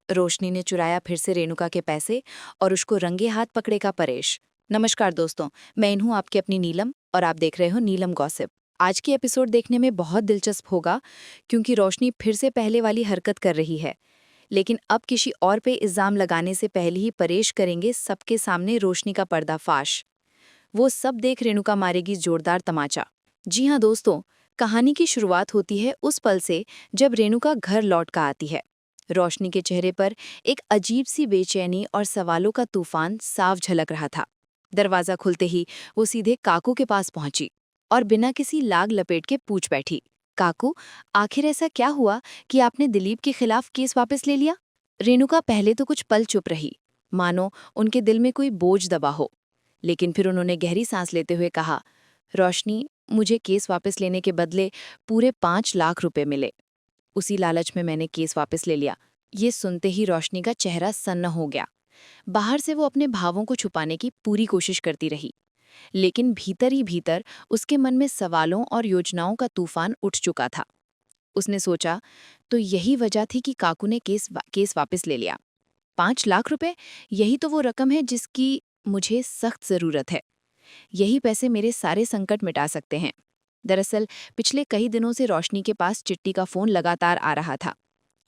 रोशनी ने चुराया फिर से रेणुका के पैसे और उसको रंगे हाथ पकड़ेगा परेश। नमस्कार दोस्तों, मैं हूं आपकी अपनी नीलम और आप देख रहे हो नीलम गॉसिप। आज की एपिसोड देखने में बहुत दिलचस्प होगा क्योंकि रोशनी फिर से पहले वाली हरकत कर रही है, लेकिन अब किसी और पे इल्जाम लगाने से पहले ही परेश करेंगे सबके सामने रोशनी का पर्दाफाश। वो सब देख रेणुका मारेगी जोरदार तमाचा। जी हाँ दोस्तों, कहानी की शुरुआत होती है उस पल से जब रेणुका घर लौट कर आती है। रोशनी के चेहरे पर एक अजीब सी बेचैनी और सवालों का तूफान साफ झलक रहा था। दरवाजा खुलते ही वो सीधे काकू के पास पहुंची और बिना किसी लाग लपेट के पूछ बैठी, काकू, आखिर ऐसा क्या हुआ कि आपने दिलीप के खिलाफ केस वापस ले लिया? रेणुका पहले तो कुछ पल चुप रही, मानो उनके दिल में कोई बोझ दबा हो। लेकिन फिर उन्होंने गहरी सांस लेते हुए कहा, रोशनी, मुझे केस वापस लेने के बदले पूरे 5 लाख रुपए मिले। उसी लालच में मैंने केस वापस ले लिया। ये सुनते ही रोशनी का चेहरा सन्न हो गया। बाहर से वो अपने भावों को छुपाने की पूरी कोशिश करती रही, लेकिन भीतर ही भीतर उसके मन में सवालों और योजनाओं का तूफान उठ चुका था। उसने सोचा, तो यही वजह थी कि काकू ने केस वापस ले लिया। 5 लाख रुपए, यही तो वो रकम है जिसकी मुझे सख्त जरूरत है। यही पैसे मेरे सारे संकट मिटा सकते हैं। दरअसल पिछले कई दिनों से रोशनी के पास चिट्टी का फोन लगातार आ रहा था।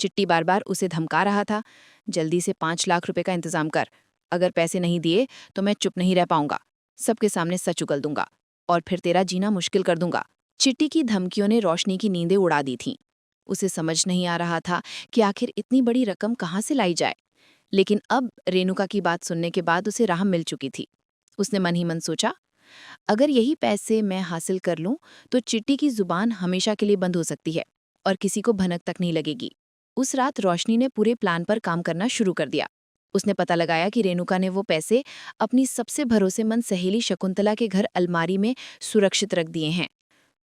चिट्टी बार बार उसे धमका रहा था, जल्दी से 5 लाख रुपए का इंतजाम कर। अगर पैसे नहीं दिए तो मैं चुप नहीं रह पाऊंगा, सबके सामने सच उगल दूंगा और फिर तेरा जीना मुश्किल कर दूंगा। चिट्टी की धमकियों ने रोशनी की नींदें उड़ा दी थीं। उसे समझ नहीं आ रहा था कि आखिर इतनी बड़ी रकम कहाँ से लाई जाए। लेकिन अब रेणुका की बात सुनने के बाद उसे राह मिल चुकी थी। उसने मन ही मन सोचा, अगर यही पैसे मैं हासिल कर लूं तो चिट्टी की जुबान हमेशा के लिए बंद हो सकती है और किसी को भनक तक नहीं लगेगी। उस रात रोशनी ने पूरे प्लान पर काम करना शुरू कर दिया। उसने पता लगाया कि रेणुका ने वो पैसे अपनी सबसे भरोसेमंद सहेली शकुंतला के घर अलमारी में सुरक्षित रख दिए हैं।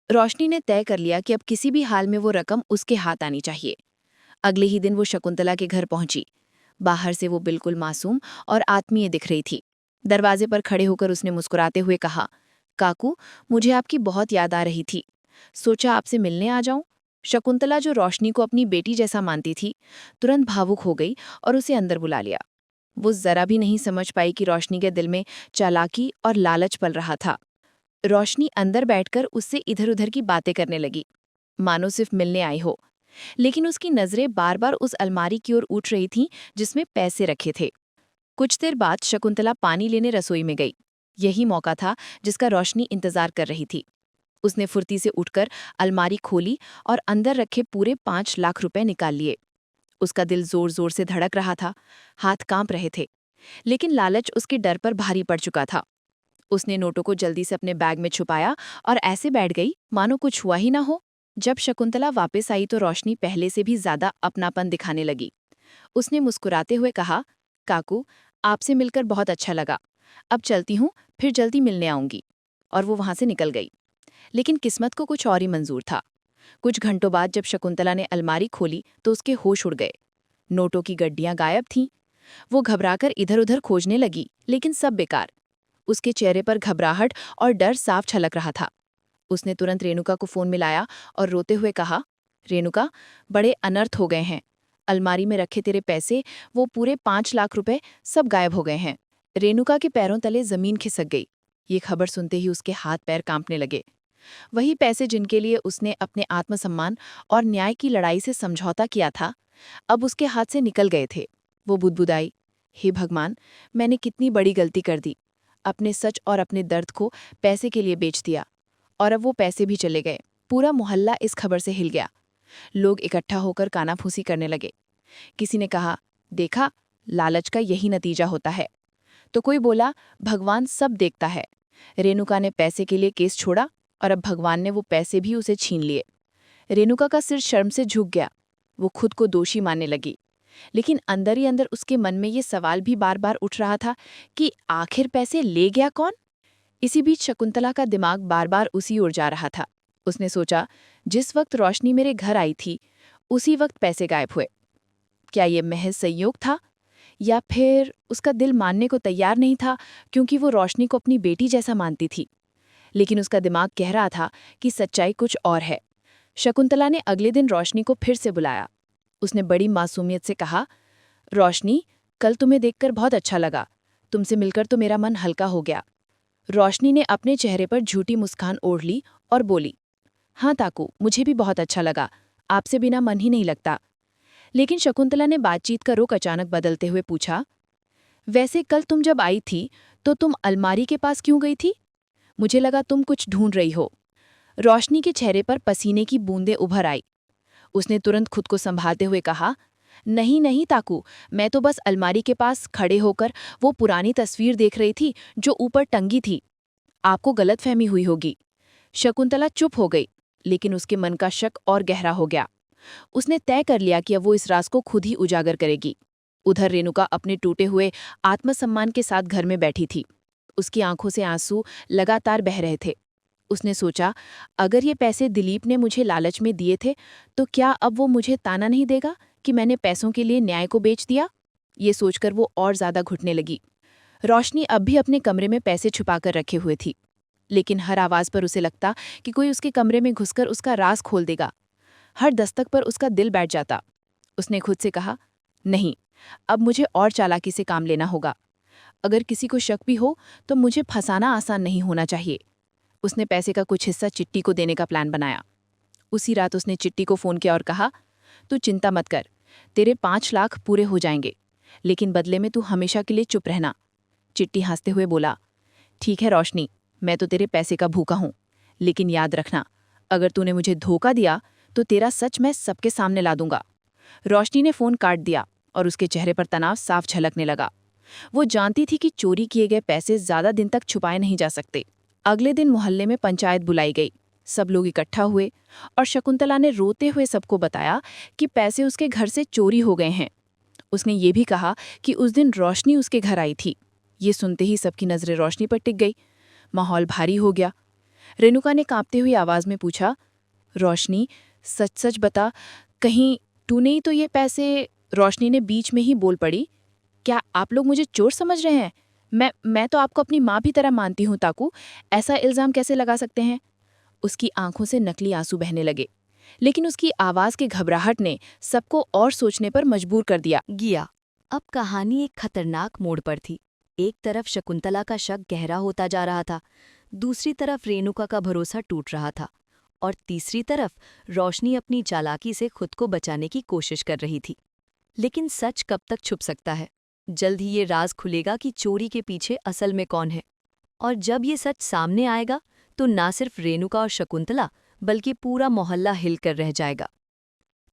रोशनी ने तय कर लिया कि अब किसी भी हाल में वो रकम उसके हाथ आनी चाहिए। अगले ही दिन वो शकुंतला के घर पहुंची। बाहर से वो बिल्कुल मासूम और आत्मीय दिख रही थी। दरवाजे पर खड़े होकर उसने मुस्कुराते हुए कहा, काकू, मुझे आपकी बहुत याद आ रही थी। सोचा आपसे मिलने आ जाऊं। शकुंतला, जो रोशनी को अपनी बेटी जैसा मानती थी, तुरंत भावुक हो गई और उसे अंदर बुला लिया। वो जरा भी नहीं समझ पाई कि रोशनी के दिल में चालाकी और लालच पल रहा था। रोशनी अंदर बैठकर उससे इधर उधर की बातें करने लगी, मानो सिर्फ मिलने आई हो। लेकिन उसकी नजरें बार बार उस अलमारी की ओर उठ रही थीं जिसमें पैसे रखे थे। कुछ देर बाद शकुंतला पानी लेने रसोई में गई। यही मौका था जिसका रोशनी इंतजार कर रही थी। उसने फुर्ती से उठकर अलमारी खोली और अंदर रखे पूरे 5 लाख रुपए निकाल लिए। उसका दिल जोर जोर से धड़क रहा था, हाथ कांप रहे थे, लेकिन लालच उसके डर पर भारी पड़ चुका था। उसने नोटों को जल्दी से अपने बैग में छुपाया और ऐसे बैठ गई मानो कुछ हुआ ही ना हो। जब शकुंतला वापस आई तो रोशनी पहले से भी ज्यादा अपनापन दिखाने लगी। उसने मुस्कुराते हुए कहा, काकू, आपसे मिलकर बहुत अच्छा लगा। अब चलती हूँ, फिर जल्दी मिलने आऊंगी। और वो वहां से निकल गई। लेकिन किस्मत को कुछ और ही मंजूर था। कुछ घंटों बाद जब शकुंतला ने अलमारी खोली तो उसके होश उड़ गए। नोटों की गड्डियां गायब थीं। वो घबराकर इधर उधर खोजने लगी, लेकिन सब बेकार। उसके चेहरे पर घबराहट और डर साफ छलक रहा था। उसने तुरंत रेणुका को फोन मिलाया और रोते हुए कहा, रेणुका, बड़े अनर्थ हो गए हैं। अलमारी में रखे तेरे पैसे, वो पूरे 5 लाख रुपए, सब गायब हो गए हैं। रेणुका के पैरों तले जमीन खिसक गई। ये खबर सुनते ही उसके हाथ पैर कांपने लगे। वही पैसे जिनके लिए उसने अपने आत्मसम्मान और न्याय की लड़ाई से समझौता किया था, अब उसके हाथ से निकल गए थे। वो बुदबुदाई, हे भगवान, मैंने कितनी बड़ी गलती कर दी। अपने सच और अपने दर्द को पैसे के लिए बेच दिया। और अब वो पैसे भी चले गए। पूरा मोहल्ला इस खबर से हिल गया। लोग इकट्ठा होकर कानाफूसी करने लगे। किसी ने कहा, देखा, लालच का यही नतीजा होता है। तो कोई बोला, भगवान सब देखता है। रेणुका ने पैसे के लिए केस छोड़ा और अब भगवान ने वो पैसे भी उसे छीन लिए। रेणुका का सिर शर्म से झुक गया। वो खुद को दोषी मानने लगी। लेकिन अंदर ही अंदर उसके मन में ये सवाल भी बार बार उठ रहा था कि आखिर पैसे ले गया कौन? इसी बीच शकुंतला का दिमाग बार बार उसी ओर जा रहा था। उसने सोचा, जिस वक्त रोशनी मेरे घर आई थी उसी वक्त पैसे गायब हुए। क्या ये महज संयोग था, या फिर उसका दिल मानने को तैयार नहीं था क्योंकि वो रोशनी को अपनी बेटी जैसा मानती थी। लेकिन उसका दिमाग कह रहा था कि सच्चाई कुछ और है। शकुंतला ने अगले दिन रोशनी को फिर से बुलाया। उसने बड़ी मासूमियत से कहा, रोशनी, कल तुम्हें देखकर बहुत अच्छा लगा। तुमसे मिलकर तो मेरा मन हल्का हो गया। रोशनी ने अपने चेहरे पर झूठी मुस्कान ओढ़ ली और बोली, हाँ ताकू, मुझे भी बहुत अच्छा लगा। आपसे बिना मन ही नहीं लगता। लेकिन शकुंतला ने बातचीत का रुख अचानक बदलते हुए पूछा, वैसे कल तुम जब आई थी तो तुम अलमारी के पास क्यों गई थी? मुझे लगा तुम कुछ ढूंढ रही हो। रोशनी के चेहरे पर पसीने की बूंदें उभर आई। उसने तुरंत खुद को संभालते हुए कहा, नहीं नहीं ताकू, मैं तो बस अलमारी के पास खड़े होकर वो पुरानी तस्वीर देख रही थी जो ऊपर टंगी थी। आपको गलतफहमी हुई होगी। शकुंतला चुप हो गई, लेकिन उसके मन का शक और गहरा हो गया। उसने तय कर लिया कि अब वो इस राज को खुद ही उजागर करेगी। उधर रेणुका अपने टूटे हुए आत्मसम्मान के साथ घर में बैठी थी। उसकी आंखों से आंसू लगातार बह रहे थे। उसने सोचा, अगर ये पैसे दिलीप ने मुझे लालच में दिए थे तो क्या अब वो मुझे ताना नहीं देगा कि मैंने पैसों के लिए न्याय को बेच दिया? ये सोचकर वो और ज्यादा घुटने लगी। रोशनी अब भी अपने कमरे में पैसे छुपाकर रखे हुए थी, लेकिन हर आवाज पर उसे लगता कि कोई उसके कमरे में घुसकर उसका राज खोल देगा। हर दस्तक पर उसका दिल बैठ जाता। उसने खुद से कहा, नहीं, अब मुझे और चालाकी से काम लेना होगा। अगर किसी को शक भी हो तो मुझे फंसाना आसान नहीं होना चाहिए। उसने पैसे का कुछ हिस्सा चिट्टी को देने का प्लान बनाया। उसी रात उसने चिट्टी को फोन किया और कहा, तू चिंता मत कर, तेरे 5 लाख पूरे हो जाएंगे, लेकिन बदले में तू हमेशा के लिए चुप रहना। चिट्टी हंसते हुए बोला, ठीक है रोशनी, मैं तो तेरे पैसे का भूखा हूं, लेकिन याद रखना, अगर तूने मुझे धोखा दिया तो तेरा सच मैं सबके सामने ला दूंगा। रोशनी ने फोन काट दिया और उसके चेहरे पर तनाव साफ झलकने लगा। वो जानती थी कि चोरी किए गए पैसे ज्यादा दिन तक छुपाए नहीं जा सकते। अगले दिन मोहल्ले में पंचायत बुलाई गई। सब लोग इकट्ठा हुए और शकुंतला ने रोते हुए सबको बताया कि पैसे उसके घर से चोरी हो गए हैं। उसने ये भी कहा कि उस दिन रोशनी उसके घर आई थी। ये सुनते ही सबकी नजरें रोशनी पर टिक गई। माहौल भारी हो गया। रेणुका ने कांपते हुई आवाज में पूछा, रोशनी, सच सच बता, कहीं तूने ही तो ये पैसे? रोशनी ने बीच में ही बोल पड़ी, क्या आप लोग मुझे चोर समझ रहे हैं? मैं तो आपको अपनी माँ भी तरह मानती हूँ ताकू, ऐसा इल्जाम कैसे लगा सकते हैं? उसकी आंखों से नकली आंसू बहने लगे, लेकिन उसकी आवाज की घबराहट ने सबको और सोचने पर मजबूर कर दिया। अब कहानी एक खतरनाक मोड़ पर थी। एक तरफ शकुंतला का शक गहरा होता जा रहा था, दूसरी तरफ रेणुका का भरोसा टूट रहा था, और तीसरी तरफ रोशनी अपनी चालाकी से खुद को बचाने की कोशिश कर रही थी। लेकिन सच कब तक छुप सकता है? जल्द ही ये राज खुलेगा कि चोरी के पीछे असल में कौन है। और जब ये सच सामने आएगा तो ना सिर्फ रेणुका और शकुंतला बल्कि पूरा मोहल्ला हिलकर रह जाएगा।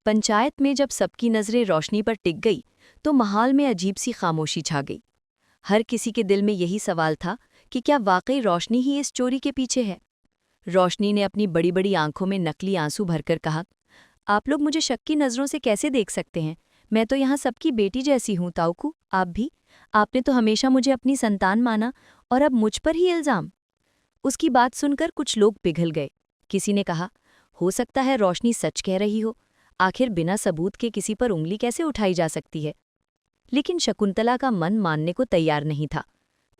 पंचायत में जब सबकी नजरें रोशनी पर टिक गई तो माहौल में अजीब सी खामोशी छा गई। हर किसी के दिल में यही सवाल था कि क्या वाकई रोशनी ही इस चोरी के पीछे है। रोशनी ने अपनी बड़ी बड़ी आंखों में नकली आंसू भरकर कहा, आप लोग मुझे शक की नजरों से कैसे देख सकते हैं? मैं तो यहाँ सबकी बेटी जैसी हूँ ताऊकू, आप भी। आपने तो हमेशा मुझे अपनी संतान माना, और अब मुझ पर ही इल्जाम। उसकी बात सुनकर कुछ लोग पिघल गए। किसी ने कहा, हो सकता है रोशनी सच कह रही हो, आखिर बिना सबूत के किसी पर उंगली कैसे उठाई जा सकती है। लेकिन शकुंतला का मन मानने को तैयार नहीं था।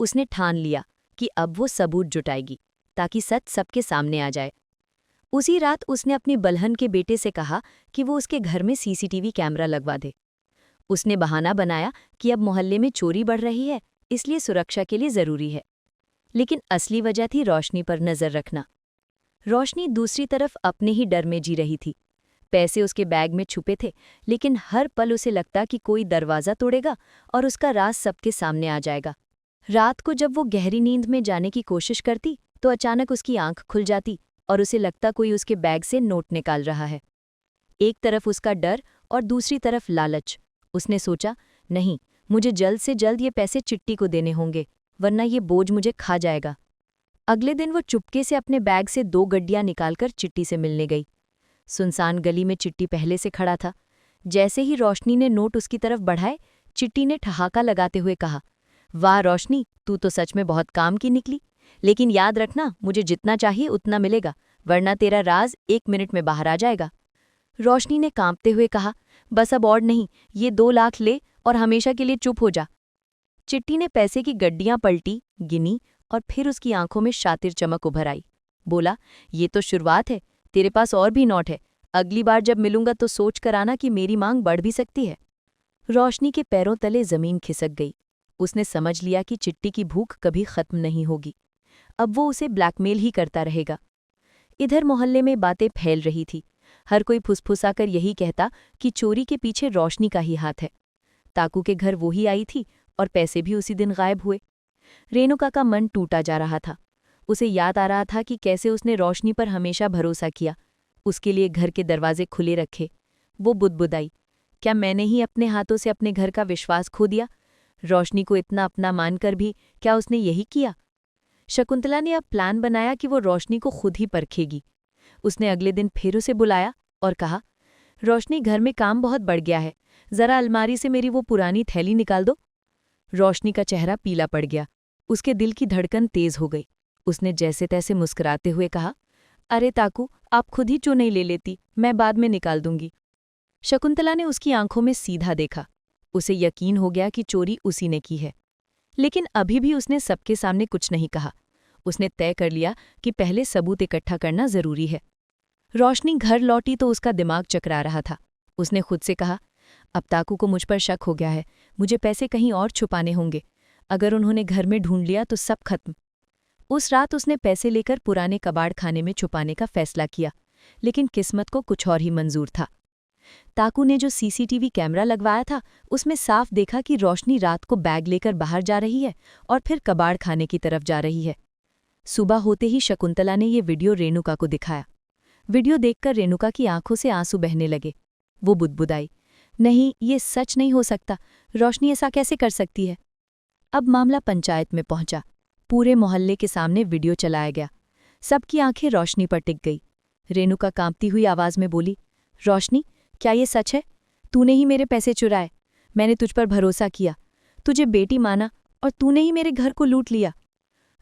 उसने ठान लिया कि अब वो सबूत जुटाएगी ताकि सच सबके सामने आ जाए। उसी रात उसने अपनी बलहन के बेटे से कहा कि वो उसके घर में सीसीटीवी कैमरा लगवा दे। उसने बहाना बनाया कि अब मोहल्ले में चोरी बढ़ रही है, इसलिए सुरक्षा के लिए जरूरी है। लेकिन असली वजह थी रोशनी पर नजर रखना। रोशनी दूसरी तरफ अपने ही डर में जी रही थी। पैसे उसके बैग में छुपे थे, लेकिन हर पल उसे लगता कि कोई दरवाज़ा तोड़ेगा और उसका राज सबके सामने आ जाएगा। रात को जब वो गहरी नींद में जाने की कोशिश करती तो अचानक उसकी आंख खुल जाती और उसे लगता कोई उसके बैग से नोट निकाल रहा है। एक तरफ उसका डर और दूसरी तरफ लालच। उसने सोचा, नहीं, मुझे जल्द से जल्द ये पैसे चिट्टी को देने होंगे, वरना ये बोझ मुझे खा जाएगा। अगले दिन वो चुपके से अपने बैग से 2 गड्डियां निकालकर चिट्टी से मिलने गई। सुनसान गली में चिट्टी पहले से खड़ा था। जैसे ही रोशनी ने नोट उसकी तरफ बढ़ाए, चिट्टी ने ठहाका लगाते हुए कहा, वाह रोशनी, तू तो सच में बहुत काम की निकली। लेकिन याद रखना, मुझे जितना चाहिए उतना मिलेगा, वरना तेरा राज 1 मिनट में बाहर आ जाएगा। रोशनी ने कांपते हुए कहा, बस अब और नहीं, ये 2 लाख ले और हमेशा के लिए चुप हो जा। चिट्टी ने पैसे की गड्डियां पलटी, गिनी, और फिर उसकी आंखों में शातिर चमक उभर आई। बोला, ये तो शुरुआत है, तेरे पास और भी नोट है। अगली बार जब मिलूंगा तो सोच कर आना कि मेरी मांग बढ़ भी सकती है। रोशनी के पैरों तले जमीन खिसक गई। उसने समझ लिया कि चिट्टी की भूख कभी खत्म नहीं होगी। अब वो उसे ब्लैकमेल ही करता रहेगा। इधर मोहल्ले में बातें फैल रही थी। हर कोई फुसफुसाकर यही कहता कि चोरी के पीछे रोशनी का ही हाथ है। ताकू के घर वो ही आई थी और पैसे भी उसी दिन गायब हुए। रेणुका का मन टूटा जा रहा था। उसे याद आ रहा था कि कैसे उसने रोशनी पर हमेशा भरोसा किया, उसके लिए घर के दरवाजे खुले रखे। वो बुदबुदाई, क्या मैंने ही अपने हाथों से अपने घर का विश्वास खो दिया? रोशनी को इतना अपना मानकर भी क्या उसने यही किया? शकुंतला ने अब प्लान बनाया कि वो रोशनी को खुद ही परखेगी। उसने अगले दिन फिर उसे बुलाया और कहा, रोशनी, घर में काम बहुत बढ़ गया है, जरा अलमारी से मेरी वो पुरानी थैली निकाल दो। रोशनी का चेहरा पीला पड़ गया। उसके दिल की धड़कन तेज हो गई। उसने जैसे तैसे मुस्कुराते हुए कहा, अरे ताकू, आप खुद ही क्यों नहीं ले लेती, मैं बाद में निकाल दूंगी। शकुंतला ने उसकी आंखों में सीधा देखा। उसे यकीन हो गया कि चोरी उसी ने की है। लेकिन अभी भी उसने सबके सामने कुछ नहीं कहा। उसने तय कर लिया कि पहले सबूत इकट्ठा करना जरूरी है। रोशनी घर लौटी तो उसका दिमाग चकरा रहा था। उसने खुद से कहा, अब ताकू को मुझ पर शक हो गया है, मुझे पैसे कहीं और छुपाने होंगे। अगर उन्होंने घर में ढूंढ लिया तो सब खत्म। उस रात उसने पैसे लेकर पुराने कबाड़ खाने में छुपाने का फैसला किया, लेकिन किस्मत को कुछ और ही मंजूर था। ताकू ने जो सीसीटीवी कैमरा लगवाया था, उसमें साफ देखा कि रोशनी रात को बैग लेकर बाहर जा रही है और फिर कबाड़ खाने की तरफ जा रही है। सुबह होते ही शकुंतला ने ये वीडियो रेणुका को दिखाया। वीडियो देखकर रेणुका की आंखों से आंसू बहने लगे। वो बुदबुदाई, नहीं, ये सच नहीं हो सकता, रोशनी ऐसा कैसे कर सकती है? अब मामला पंचायत में पहुंचा। पूरे मोहल्ले के सामने वीडियो चलाया गया। सबकी आंखें रोशनी पर टिक गई। रेणुका कांपती हुई आवाज में बोली, रोशनी, क्या ये सच है? तूने ही मेरे पैसे चुराए। मैंने तुझ पर भरोसा किया, तुझे बेटी माना, और तूने ही मेरे घर को लूट लिया।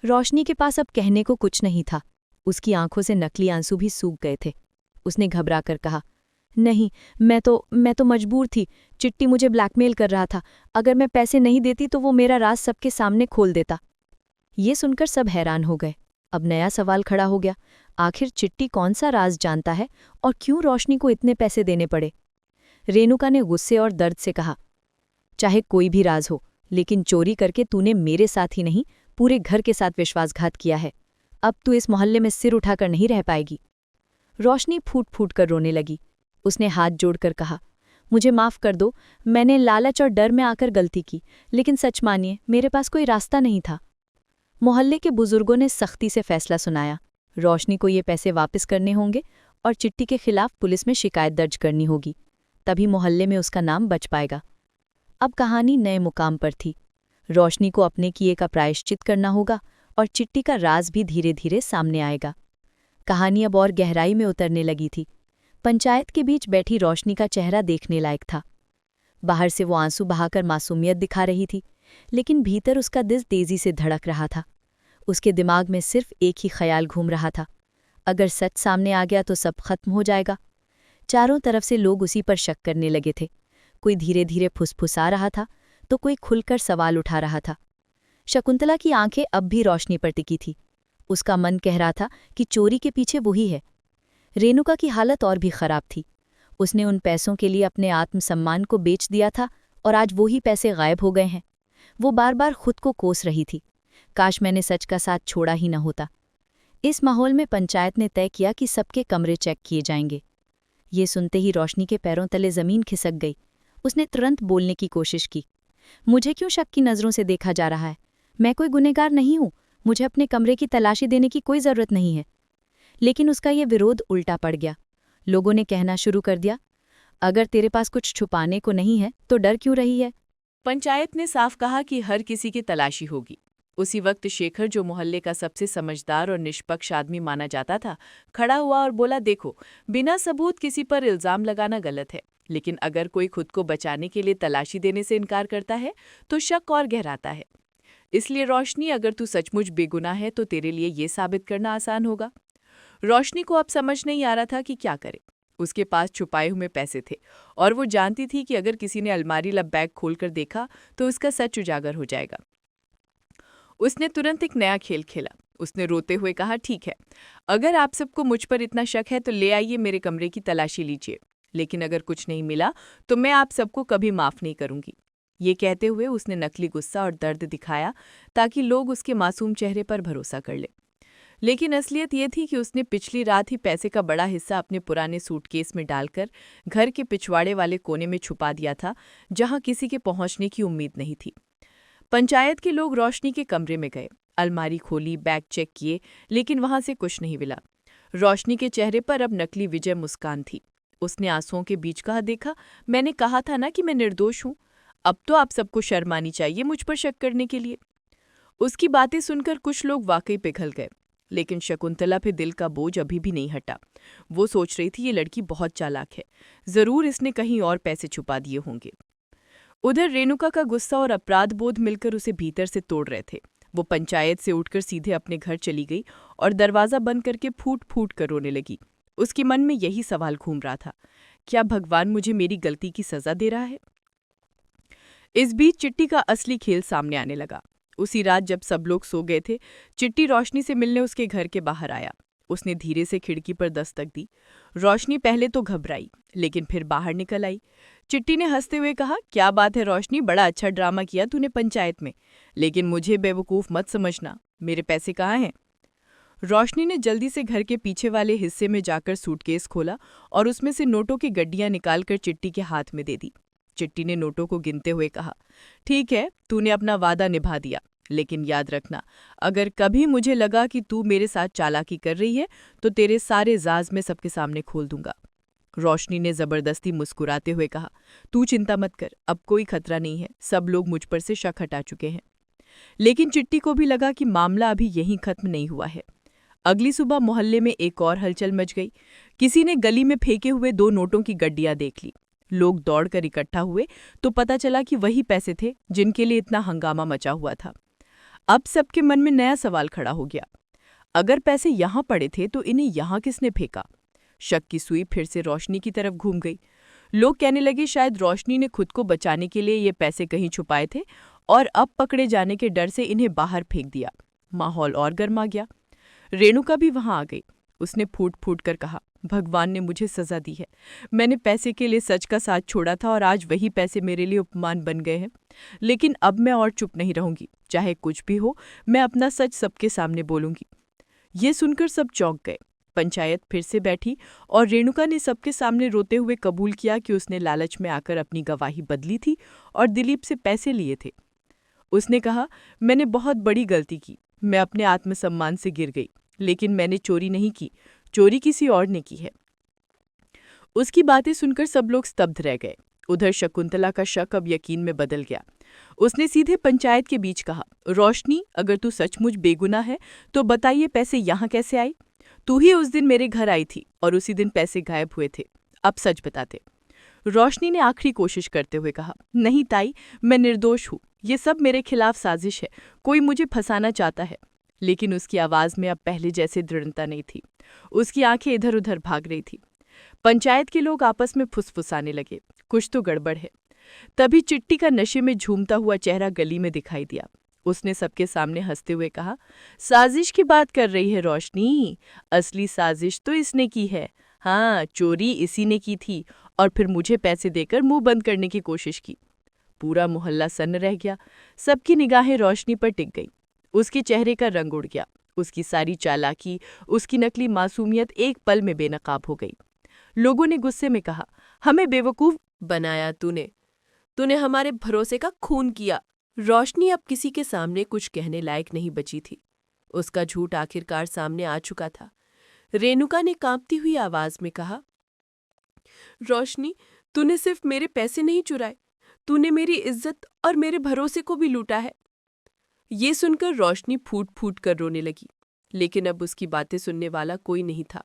रोशनी के पास अब कहने को कुछ नहीं था। उसकी आंखों से नकली आंसू भी सूख गए थे। उसने घबराकर कहा, नहीं, मैं तो मजबूर थी। चिट्टी मुझे ब्लैकमेल कर रहा था। अगर मैं पैसे नहीं देती तो वो मेरा राज सबके सामने खोल देता। ये सुनकर सब हैरान हो गए। अब नया सवाल खड़ा हो गया, आखिर चिट्टी कौन सा राज जानता है और क्यों रोशनी को इतने पैसे देने पड़े? रेणुका ने गुस्से और दर्द से कहा, चाहे कोई भी राज हो, लेकिन चोरी करके तूने मेरे साथ ही नहीं, पूरे घर के साथ विश्वासघात किया है। अब तू इस मोहल्ले में सिर उठाकर नहीं रह पाएगी। रोशनी फूट फूट कर रोने लगी। उसने हाथ जोड़कर कहा, मुझे माफ़ कर दो, मैंने लालच और डर में आकर गलती की, लेकिन सच मानिए मेरे पास कोई रास्ता नहीं था। मोहल्ले के बुजुर्गों ने सख्ती से फैसला सुनाया, रोशनी को ये पैसे वापस करने होंगे और चिट्टी के खिलाफ पुलिस में शिकायत दर्ज करनी होगी, तभी मोहल्ले में उसका नाम बच पाएगा। अब कहानी नए मुकाम पर थी। रोशनी को अपने किए का प्रायश्चित करना होगा और चिट्टी का राज भी धीरे धीरे सामने आएगा। कहानी अब और गहराई में उतरने लगी थी। पंचायत के बीच बैठी रोशनी का चेहरा देखने लायक था। बाहर से वो आंसू बहाकर मासूमियत दिखा रही थी, लेकिन भीतर उसका दिल तेजी से धड़क रहा था। उसके दिमाग में सिर्फ एक ही ख्याल घूम रहा था, अगर सच सामने आ गया तो सब खत्म हो जाएगा। चारों तरफ से लोग उसी पर शक करने लगे थे। कोई धीरे धीरे फुसफुसा रहा था तो कोई खुलकर सवाल उठा रहा था। शकुंतला की आंखें अब भी रोशनी पर टिकी थी। उसका मन कह रहा था कि चोरी के पीछे वही है। रेणुका की हालत और भी खराब थी। उसने उन पैसों के लिए अपने आत्मसम्मान को बेच दिया था और आज वही पैसे गायब हो गए हैं। वो बार बार खुद को कोस रही थी, काश मैंने सच का साथ छोड़ा ही न होता। इस माहौल में पंचायत ने तय किया कि सबके कमरे चेक किए जाएंगे। ये सुनते ही रोशनी के पैरों तले जमीन खिसक गई। उसने तुरंत बोलने की कोशिश की, मुझे क्यों शक की नज़रों से देखा जा रहा है? मैं कोई गुनहगार नहीं हूँ, मुझे अपने कमरे की तलाशी देने की कोई ज़रूरत नहीं है। लेकिन उसका ये विरोध उल्टा पड़ गया। लोगों ने कहना शुरू कर दिया, अगर तेरे पास कुछ छुपाने को नहीं है तो डर क्यों रही है? पंचायत ने साफ कहा कि हर किसी की तलाशी होगी। उसी वक्त शेखर, जो मोहल्ले का सबसे समझदार और निष्पक्ष आदमी माना जाता था, खड़ा हुआ और बोला, देखो, बिना सबूत किसी पर इल्जाम लगाना गलत है, लेकिन अगर कोई खुद को बचाने के लिए तलाशी देने से इनकार करता है तो शक और गहराता है। इसलिए रोशनी, अगर तू सचमुच बेगुनाह है तो तेरे लिए ये साबित करना आसान होगा। रोशनी को अब समझ नहीं आ रहा था कि क्या करे। उसके पास छुपाए हुए पैसे थे और वो जानती थी कि अगर किसी ने अलमारी ला बैग खोलकर देखा तो उसका सच उजागर हो जाएगा। उसने तुरंत एक नया खेल खेला। उसने रोते हुए कहा, ठीक है, अगर आप सबको मुझ पर इतना शक है तो ले आइए, मेरे कमरे की तलाशी लीजिए। लेकिन अगर कुछ नहीं मिला तो मैं आप सबको कभी माफ नहीं करूंगी। ये कहते हुए उसने नकली गुस्सा और दर्द दिखाया ताकि लोग उसके मासूम चेहरे पर भरोसा कर ले। लेकिन असलियत ये थी कि उसने पिछली रात ही पैसे का बड़ा हिस्सा अपने पुराने सूटकेस में डालकर घर के पिछवाड़े वाले कोने में छुपा दिया था, जहां किसी के पहुंचने की उम्मीद नहीं थी। पंचायत के लोग रोशनी के कमरे में गए, अलमारी खोली, बैग चेक किए, लेकिन वहां से कुछ नहीं मिला। रोशनी के चेहरे पर अब नकली विजय मुस्कान थी। उसने आंसुओं के बीच कहा, देखा, मैंने कहा था ना कि मैं निर्दोष हूं। अब तो आप सबको शर्म आनी चाहिए मुझ पर शक करने के लिए। उसकी बातें सुनकर कुछ लोग वाकई पिघल गए, लेकिन शकुंतला पे दिल का बोझ अभी भी नहीं हटा। वो सोच रही थी ये लड़की बहुत चालाक है, जरूर इसने कहीं और पैसे छुपा दिए होंगे। उधर रेणुका का गुस्सा और अपराध बोध मिलकर उसे भीतर से तोड़ रहे थे। वो पंचायत से उठकर सीधे अपने घर चली गई और दरवाजा बंद करके फूट फूट कर रोने लगी। उसके मन में यही सवाल घूम रहा था, क्या भगवान मुझे मेरी गलती की सजा दे रहा है? इस बीच चिट्टी का असली खेल सामने आने लगा। उसी रात जब सब लोग सो गए थे, चिट्टी रोशनी से मिलने उसके घर के बाहर आया। उसने धीरे से खिड़की पर दस्तक दी। रोशनी पहले तो घबराई, लेकिन फिर बाहर निकल आई। चिट्टी ने हंसते हुए कहा, क्या बात है रोशनी, बड़ा अच्छा ड्रामा किया तूने पंचायत में, लेकिन मुझे बेवकूफ़ मत समझना। मेरे पैसे कहाँ हैं? रोशनी ने जल्दी से घर के पीछे वाले हिस्से में जाकर सूटकेस खोला और उसमें से नोटों की गड्डियां निकालकर चिट्टी के हाथ में दे दी। चिट्टी ने नोटों को गिनते हुए कहा, ठीक है, तूने अपना वादा निभा दिया, लेकिन याद रखना, अगर कभी मुझे लगा कि तू मेरे साथ चालाकी कर रही है तो तेरे सारे राज मैं सबके सामने खोल दूंगा। रोशनी ने जबरदस्ती मुस्कुराते हुए कहा, तू चिंता मत कर, अब कोई खतरा नहीं है, सब लोग मुझ पर से शक हटा चुके हैं। लेकिन चिट्टी को भी लगा कि मामला अभी यहीं खत्म नहीं हुआ है। अगली सुबह मोहल्ले में एक और हलचल मच गई। किसी ने गली में फेंके हुए 2 नोटों की गड्डियां देख ली। लोग दौड़कर इकट्ठा हुए तो पता चला कि वही पैसे थे जिनके लिए इतना हंगामा मचा हुआ था। अब सबके मन में नया सवाल खड़ा हो गया, अगर पैसे यहाँ पड़े थे तो इन्हें यहाँ किसने फेंका? शक की सुई फिर से रोशनी की तरफ घूम गई। लोग कहने लगे शायद रोशनी ने खुद को बचाने के लिए ये पैसे कहीं छुपाए थे और अब पकड़े जाने के डर से इन्हें बाहर फेंक दिया। माहौल और गर्मा गया। रेणुका भी वहां आ गई। उसने फूट फूट कर कहा, भगवान ने मुझे सजा दी है। मैंने पैसे के लिए सच का साथ छोड़ा था और आज वही पैसे मेरे लिए उपमान बन गए हैं। लेकिन अब मैं और चुप नहीं रहूंगी, चाहे कुछ भी हो, मैं अपना सच सबके सामने बोलूंगी। ये सुनकर सब चौंक गए। पंचायत फिर से बैठी और रेणुका ने सबके सामने रोते हुए कबूल किया कि उसने लालच में आकर अपनी गवाही बदली थी और दिलीप से पैसे लिए थे। उसने कहा, मैंने बहुत बड़ी गलती की, मैं अपने आत्मसम्मान से गिर गई, लेकिन मैंने चोरी नहीं की, चोरी किसी और ने की है। उसकी बातें सुनकर सब लोग स्तब्ध रह गए। उधर शकुंतला का शक अब यकीन में बदल गया। उसने सीधे पंचायत के बीच कहा, रोशनी, अगर तू सचमुच बेगुनाह है तो बताइए पैसे यहाँ कैसे आए? तू ही उस दिन मेरे घर आई थी और उसी दिन पैसे गायब हुए थे, अब सच बताते। रोशनी ने आखिरी कोशिश करते हुए कहा, नहीं ताई, मैं निर्दोष हूँ, ये सब मेरे खिलाफ साजिश है, कोई मुझे फंसाना चाहता है। लेकिन उसकी आवाज में अब पहले जैसे दृढ़ता नहीं थी। उसकी आंखें इधर उधर भाग रही थी। पंचायत के लोग आपस में फुसफुसाने लगे, कुछ तो गड़बड़ है। तभी चिट्टी का नशे में झूमता हुआ चेहरा गली में दिखाई दिया। उसने सबके सामने हंसते हुए कहा, साजिश की बात कर रही है रोशनी, असली साजिश तो इसने की है। हाँ, चोरी इसी ने की थी और फिर मुझे पैसे देकर मुंह बंद करने की कोशिश की। पूरा मोहल्ला सन्न रह गया। सबकी निगाहें रोशनी पर टिक गई। उसके चेहरे का रंग उड़ गया। उसकी सारी चालाकी, उसकी नकली मासूमियत एक पल में बेनकाब हो गई। लोगों ने गुस्से में कहा, हमें बेवकूफ बनाया तूने हमारे भरोसे का खून किया। रोशनी अब किसी के सामने कुछ कहने लायक नहीं बची थी। उसका झूठ आखिरकार सामने आ चुका था। रेणुका ने कांपती हुई आवाज में कहा, रोशनी, तूने सिर्फ मेरे पैसे नहीं चुराए, तूने मेरी इज्जत और मेरे भरोसे को भी लूटा है। ये सुनकर रोशनी फूट फूट कर रोने लगी, लेकिन अब उसकी बातें सुनने वाला कोई नहीं था।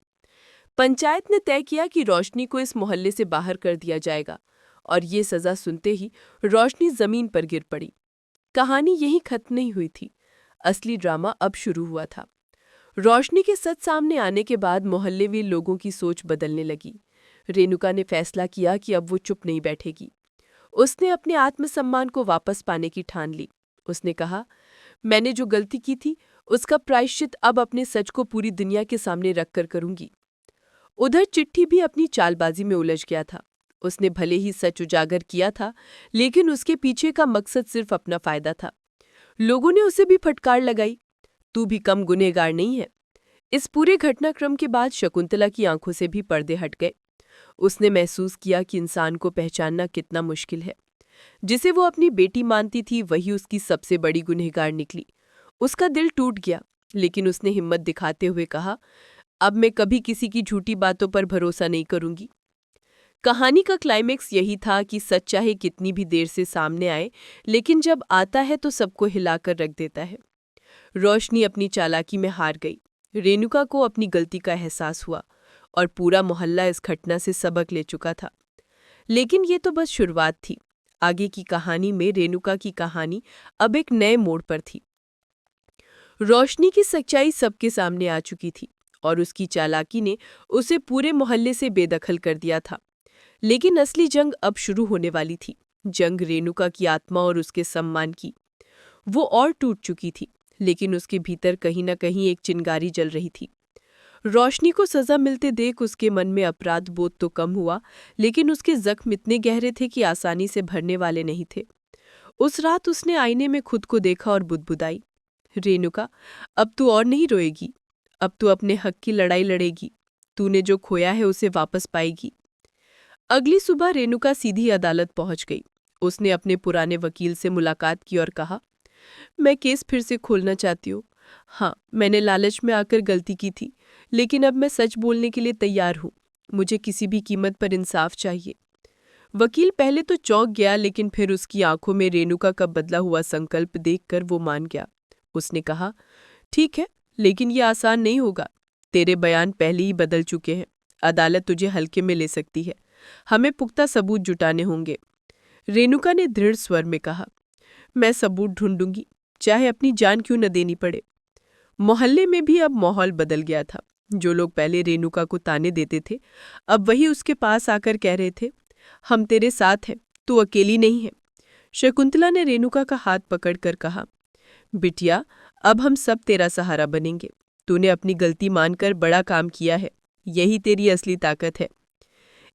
पंचायत ने तय किया कि रोशनी को इस मोहल्ले से बाहर कर दिया जाएगा और ये सजा सुनते ही रोशनी जमीन पर गिर पड़ी। कहानी यहीं खत्म नहीं हुई थी। असली ड्रामा अब शुरू हुआ था। रोशनी के सच सामने आने के बाद मोहल्ले में लोगों की सोच बदलने लगी। रेणुका ने फैसला किया कि अब वो चुप नहीं बैठेगी। उसने अपने आत्मसम्मान को वापस पाने की ठान ली। उसने कहा, मैंने जो गलती की थी उसका प्रायश्चित अब अपने सच को पूरी दुनिया के सामने रखकर करूंगी। उधर चिट्ठी भी अपनी चालबाजी में उलझ गया था। उसने भले ही सच उजागर किया था, लेकिन उसके पीछे का मकसद सिर्फ अपना फायदा था। लोगों ने उसे भी फटकार लगाई, तू भी कम गुनहगार नहीं है। इस पूरे घटनाक्रम के बाद शकुंतला की आंखों से भी पर्दे हट गए। उसने महसूस किया कि इंसान को पहचानना कितना मुश्किल है। जिसे वो अपनी बेटी मानती थी वही उसकी सबसे बड़ी गुनहगार निकली। उसका दिल टूट गया, लेकिन उसने हिम्मत दिखाते हुए कहा, अब मैं कभी किसी की झूठी बातों पर भरोसा नहीं करूंगी। कहानी का क्लाइमेक्स यही था कि सच चाहे कितनी भी देर से सामने आए, लेकिन जब आता है तो सबको हिलाकर रख देता है। रोशनी अपनी चालाकी में हार गई। रेणुका को अपनी गलती का एहसास हुआ और पूरा मोहल्ला इस घटना से सबक ले चुका था। लेकिन ये तो बस शुरुआत थी। आगे की कहानी में रेणुका की कहानी अब एक नए मोड़ पर थी। रोशनी की सच्चाई सबके सामने आ चुकी थी और उसकी चालाकी ने उसे पूरे मोहल्ले से बेदखल कर दिया था। लेकिन असली जंग अब शुरू होने वाली थी, जंग रेणुका की आत्मा और उसके सम्मान की। वो और टूट चुकी थी, लेकिन उसके भीतर कहीं न कहीं एक चिंगारी जल रही थी। रोशनी को सजा मिलते देख उसके मन में अपराध बोध तो कम हुआ, लेकिन उसके जख्म इतने गहरे थे कि आसानी से भरने वाले नहीं थे। उस रात उसने आईने में खुद को देखा और बुदबुदाई, रेणुका, अब तू और नहीं रोएगी। अब तू अपने हक की लड़ाई लड़ेगी। तूने जो खोया है उसे वापस पाएगी। अगली सुबह रेणुका सीधी अदालत पहुंच गई। उसने अपने पुराने वकील से मुलाकात की और कहा, मैं केस फिर से खोलना चाहती हूँ। हाँ, मैंने लालच में आकर गलती की थी, लेकिन अब मैं सच बोलने के लिए तैयार हूँ। मुझे किसी भी कीमत पर इंसाफ चाहिए। वकील पहले तो चौंक गया, लेकिन फिर उसकी आंखों में रेणुका का बदला हुआ संकल्प देखकर वो मान गया। उसने कहा, ठीक है, लेकिन ये आसान नहीं होगा। तेरे बयान पहले ही बदल चुके हैं। अदालत तुझे हल्के में ले सकती है। हमें पुख्ता सबूत जुटाने होंगे। रेणुका ने दृढ़ स्वर में कहा, मैं सबूत ढूंढूंगी, चाहे अपनी जान क्यों न देनी पड़े। मोहल्ले में भी अब माहौल बदल गया था। जो लोग पहले रेणुका को ताने देते थे, अब वही उसके पास आकर कह रहे थे, हम तेरे साथ हैं, तू अकेली नहीं है। शकुंतला ने रेणुका का हाथ पकड़कर कहा, बिटिया, अब हम सब तेरा सहारा बनेंगे। तूने अपनी गलती मानकर बड़ा काम किया है, यही तेरी असली ताकत है।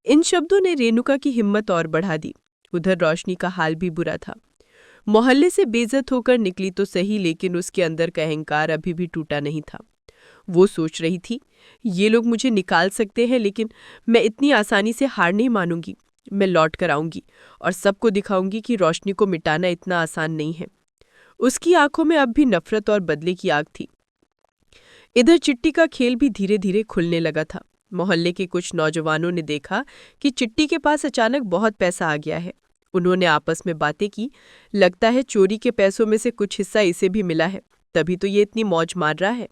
इन शब्दों ने रेणुका की हिम्मत और बढ़ा दी। उधर रोशनी का हाल भी बुरा था। मोहल्ले से बेइज्जत होकर निकली तो सही, लेकिन उसके अंदर का अहंकार अभी भी टूटा नहीं था। वो सोच रही थी, ये लोग मुझे निकाल सकते हैं, लेकिन मैं इतनी आसानी से हार नहीं मानूंगी। मैं लौट कर आऊंगी और सबको दिखाऊंगी कि रोशनी को मिटाना इतना आसान नहीं है। उसकी आंखों में अब भी नफरत और बदले की आग थी। इधर चिट्टी का खेल भी धीरे धीरे खुलने लगा था। मोहल्ले के कुछ नौजवानों ने देखा कि चिट्टी के पास अचानक बहुत पैसा आ गया है। उन्होंने आपस में बातें की, लगता है चोरी के पैसों में से कुछ हिस्सा इसे भी मिला है, तभी तो ये इतनी मौज मार रहा है।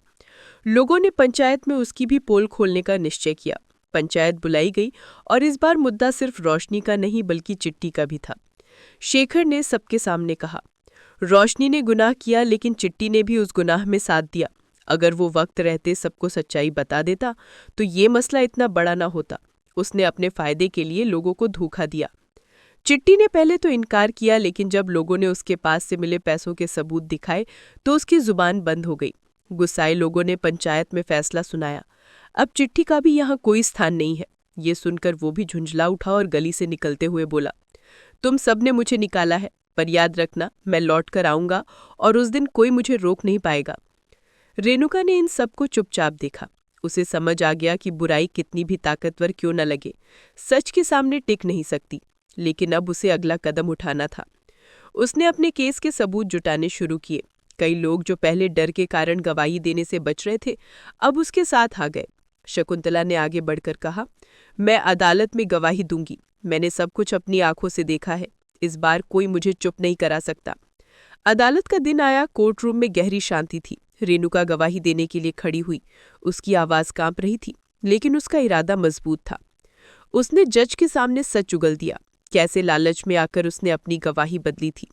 लोगों ने पंचायत में उसकी भी पोल खोलने का निश्चय किया। पंचायत बुलाई गई और इस बार मुद्दा सिर्फ रोशनी का नहीं बल्कि चिट्टी का भी था। शेखर ने सबके सामने कहा, रोशनी ने गुनाह किया, लेकिन चिट्टी ने भी उस गुनाह में साथ दिया। अगर वो वक्त रहते सबको सच्चाई बता देता तो ये मसला इतना बड़ा ना होता। उसने अपने फायदे के लिए लोगों को धोखा दिया। चिट्टी ने पहले तो इनकार किया, लेकिन जब लोगों ने उसके पास से मिले पैसों के सबूत दिखाए तो उसकी जुबान बंद हो गई। गुस्साए लोगों ने पंचायत में फैसला सुनाया, अब चिट्ठी का भी यहाँ कोई स्थान नहीं है। ये सुनकर वो भी झुंझला उठा और गली से निकलते हुए बोला, तुम सब ने मुझे निकाला है, पर याद रखना, मैं लौट कर आऊंगा और उस दिन कोई मुझे रोक नहीं पाएगा। रेणुका ने इन सबको चुपचाप देखा। उसे समझ आ गया कि बुराई कितनी भी ताकतवर क्यों न लगे, सच के सामने टिक नहीं सकती। लेकिन अब उसे अगला कदम उठाना था। उसने अपने केस के सबूत जुटाने शुरू किए। कई लोग जो पहले डर के कारण गवाही देने से बच रहे थे, अब उसके साथ आ गए। शकुंतला ने आगे बढ़कर कहा, मैं अदालत में गवाही दूंगी। मैंने सब कुछ अपनी आंखों से देखा है। इस बार कोई मुझे चुप नहीं करा सकता। अदालत का दिन आया। कोर्ट रूम में गहरी शांति थी। रेणुका गवाही देने के लिए खड़ी हुई। उसकी आवाज कांप रही थी, लेकिन उसका इरादा मजबूत था। उसने जज के सामने सच उगल दिया, कैसे लालच में आकर उसने अपनी गवाही बदली थी।